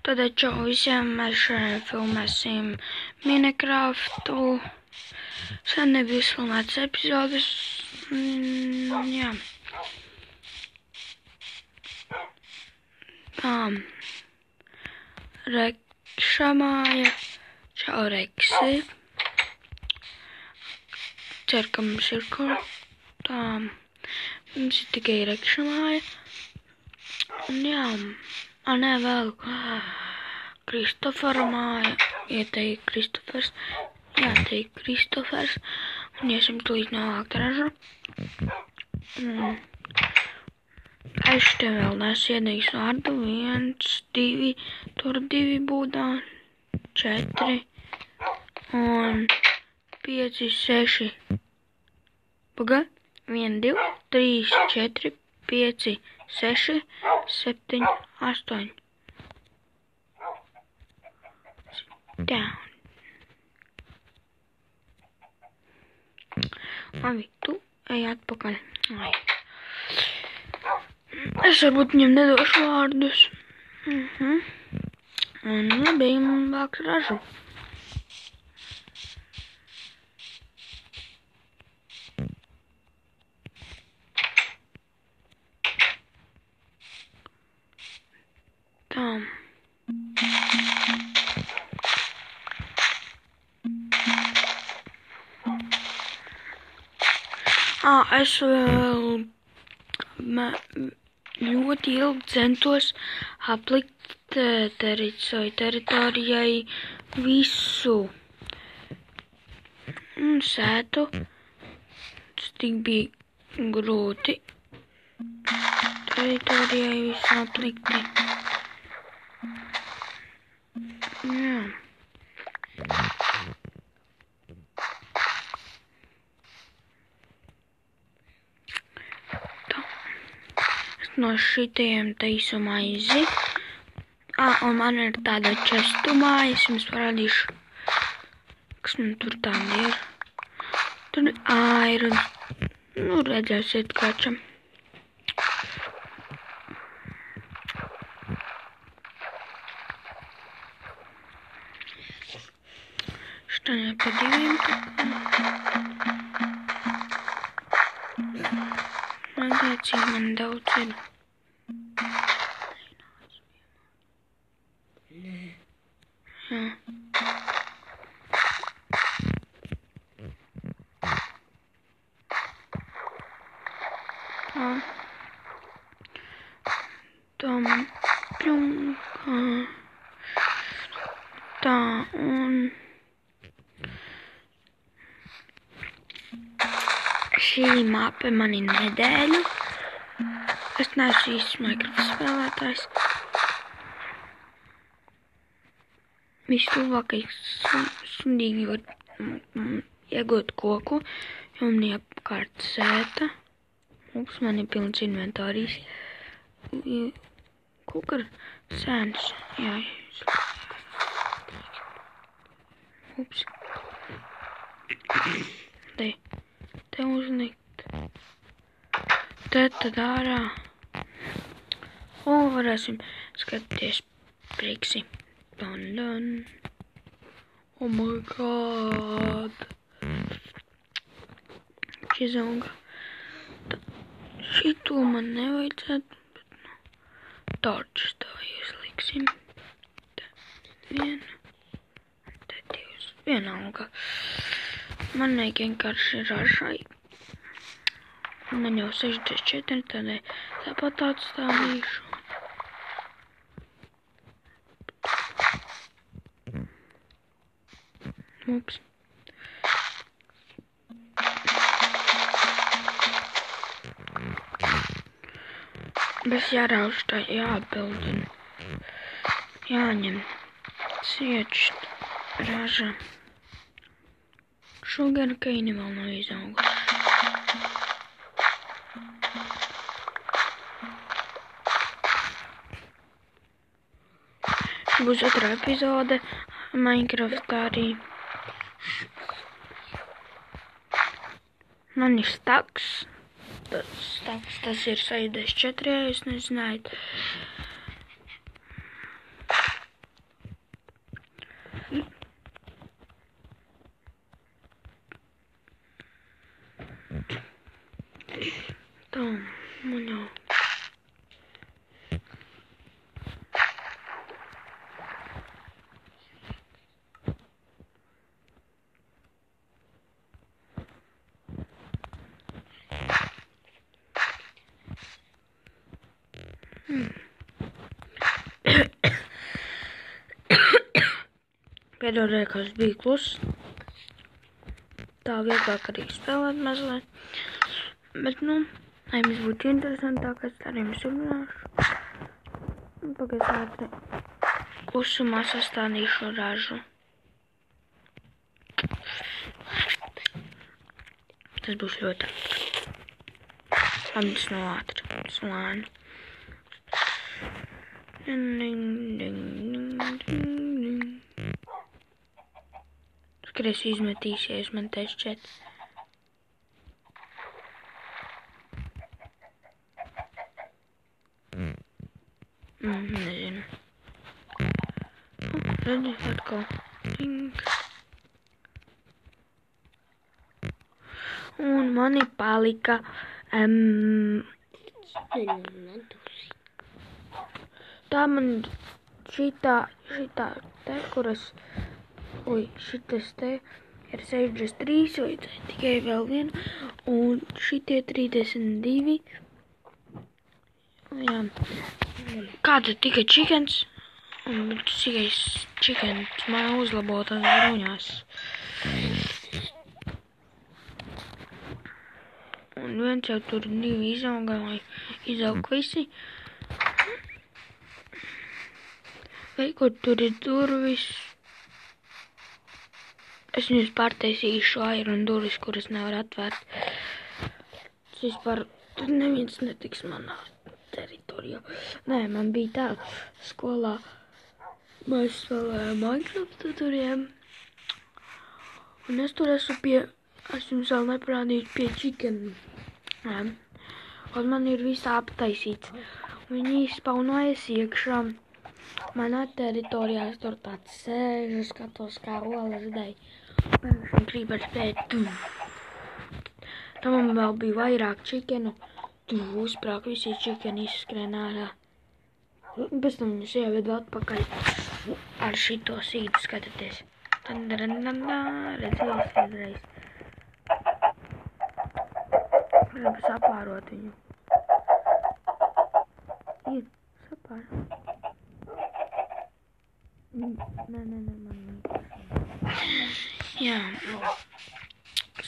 Tad čau visiem, mēs šodien filmēsim Minecraftu. Sen nebija izfilmētas epizodes. Jā. Rekša māja. Čau, Reksi. Ceru, ka mums ir kur. Tā. Mums ir tikai Rekša māja. Un jā. Nē, vēl Kristofera māja. Ieteikt Kristofers. Jāteikt Kristofers. Un iesim tūlīt novākt ražu. Es te vēl nesu iedīgs vārdu. 1, 2, tur 2 būdā. 4 un 5, 6. Paga. 1, 2, 3, 4, 5, 6, 7, 8. Down. Labi, tu ej atpakaļ. Ai. Es varbūt viņam nedošu vārdus. Un labi, vāks ražu. Tā. Es vēl ļoti ilgi centos aplikt teritorijai visu sētu. Tas tik bija grūti teritorijai visu aplikti. Jā. No šitiem taisu maizi. Un man ir tāda čestu māja, es jums parādīšu, kas man tur tāda ir. Tur ir, redzēsiet kāčam. Štaņā pa 2 Redzēt, cik man daudz ir. Jā. Tā, un šī mape man ir nedēļu. Es neesmu īsts Minecraft spēlētājs. Vistuvākais sundīgi var iegūt koku, jo man apkārt sēta. Ups, man ir pilns inventārijas. Kaut ir sēns. Jā. Ups. Te uzlikt. Te tad ārā. Un varēsim skatīties priksi. Dun. Oh my god. Čizauga. Šito man nevajadzētu, bet torčus tā ieslīksim. Te 1. Te 2. Vienalga. Man vajag vienkārši ražai. Man jau 64, tādēļ tāpat atstādīšu. Ups. Bet jārauž tā jāatbildina. Jāņem ciečt raža. Šogad kaini vēl nav izauguši. Būs otrā epizode Minecraftā arī. Man ir staks. Tas ir 64, ja jūs nezinājat. Pēdējā kas bija kluss. Tā vieglāk arī spēlēt mazliet. Bet, nu, lai jums būtu interesantāk, es arī jums runāšu. Pagaidām klusumā sastādīšu ražu. Tas būs ļoti ātri. Tas nav ātri. Tas lēni. Skries izmetīsies, man teiks čet. Nezinu. Redzi, atkal. Tink. Un mani palika tā man šitā te, kuras, šitas te ir 63, vajadzēja tikai vēl vienu, un šitie 32, jā, kāda tikai chickens, un tikai chickens man uzlabotas bruņās. Un viens jau tur 2 izauga, lai izaug visi. Vai kur tur ir durvis. Es viņus pārtaisīšu iron durvis, kuras nevar atvērt. Tas vispār, tur neviens netiks manā teritorijā. Nē, man bija tā skolā. Mēs spēlējām Minecraft turiem. Un es tur esmu es jums vēl neparādīju pie chicken. Un man ir visā aptaisīts. Viņi spaunojas iekšā. Manā teritorijā es tur tāds sēžu, skatos kā olas dēļ. Pēkšņi grib ar spēt. Tam man vēl bija vairāk chickenu. Uzprāk visi chickeni izskrien ārā. Pēc tam viņus ievedu atpakaļ ar šito sīdu skatāties. Redzēs uzreiz. Gribu sapārot viņu. Ir, sapār. Nē, man. Jā.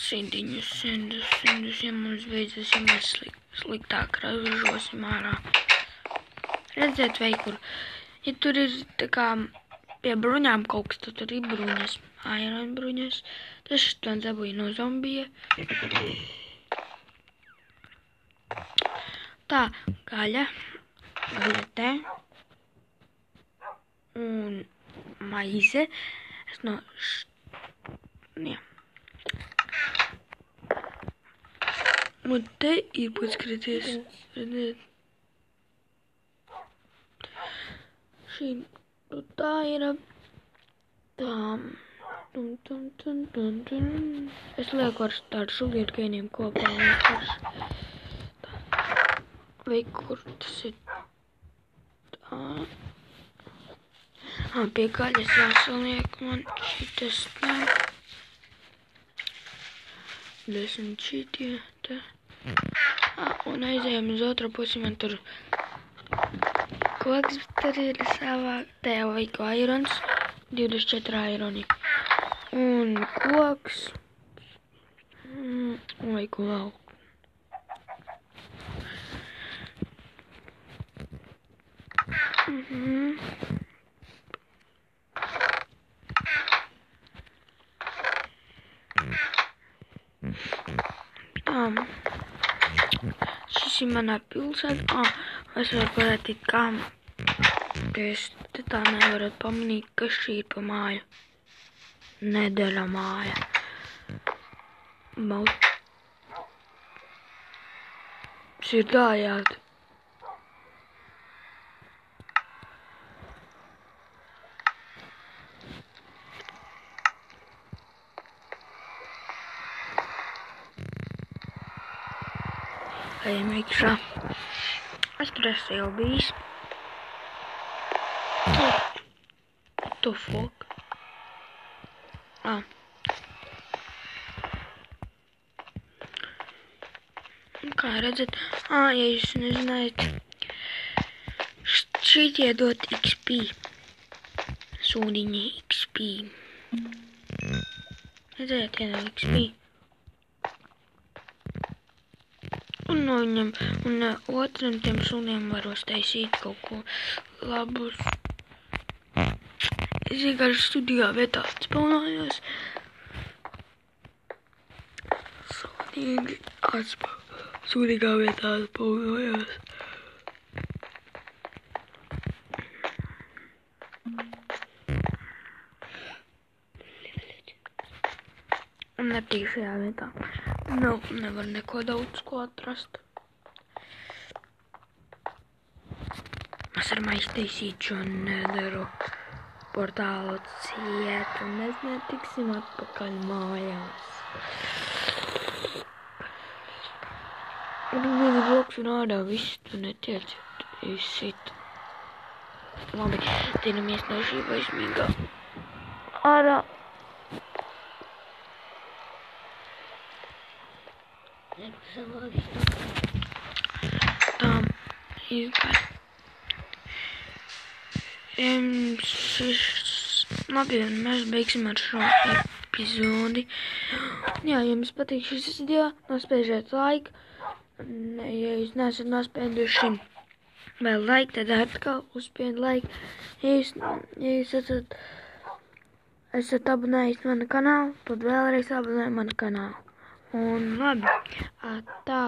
Sindiņus, ja mums beidzas, ja mēs sliktāk ražosim ārā. Redzēt, vai kur. Ja tur ir tā kā pie bruņām kaut kas, tad tur ir bruņas. Iron bruņas. Tas šito dabūja no zombija. Tā, gaļa te. Un maize. Es no jā. Un te ir paskatīties. Redzēt. Šī, tā ir tā. Es lieku ar tādu sugarcaneiem kopā. Vai kur tas ir tā? Pie gaļas jāsaliek man šitas tā. 10 šitie te. Un aizējām uz otru pusi, man tur koks tur ir savā. Te jau vajag irons. 24 ironi. Un koks. Un vajag lauku. Šis ir manā pilsētā. Es varu parādīt, kā es te tā nevarat pamanīt, kas šī ir pa māju. Nedara māja. Sirdājāt. Ejam iekšā. Es tur esmu jau bijis. To fuck. Kā redzat? Ja jūs nezinājat, šitie dot XP. Sūdiņi XP. Redzēt, ienāks bija. Un no viņam, un otram tiem suniem var uztaisīt kaut ko labus. Es vienkārši studijā vietā atspaunājos. Sūdīgā vietā atspaunājos. Un nepatīk šajā vietā. Nevar neko daudz ko atrast. Mēs varam aiztaisīt šo nedaru portālu ciet, un mēs netiksim atpakaļ mājās. Un viņi bloks un ārā viss tu netiec, izsit. Labi, tienamies no šī vaismīgā. Ārā. Tā, izgāj. Labi, un mēs beigsim ar šo epizodi. Jā, ja jums patīk šis video, nospiežiet like. Ja jūs neesat nospieduši vēl like, tad atkal uzspied like. Ja jūs esat abonējis manu kanālu, tad vēlreiz abonējiet manu kanālu. Un labi, tā.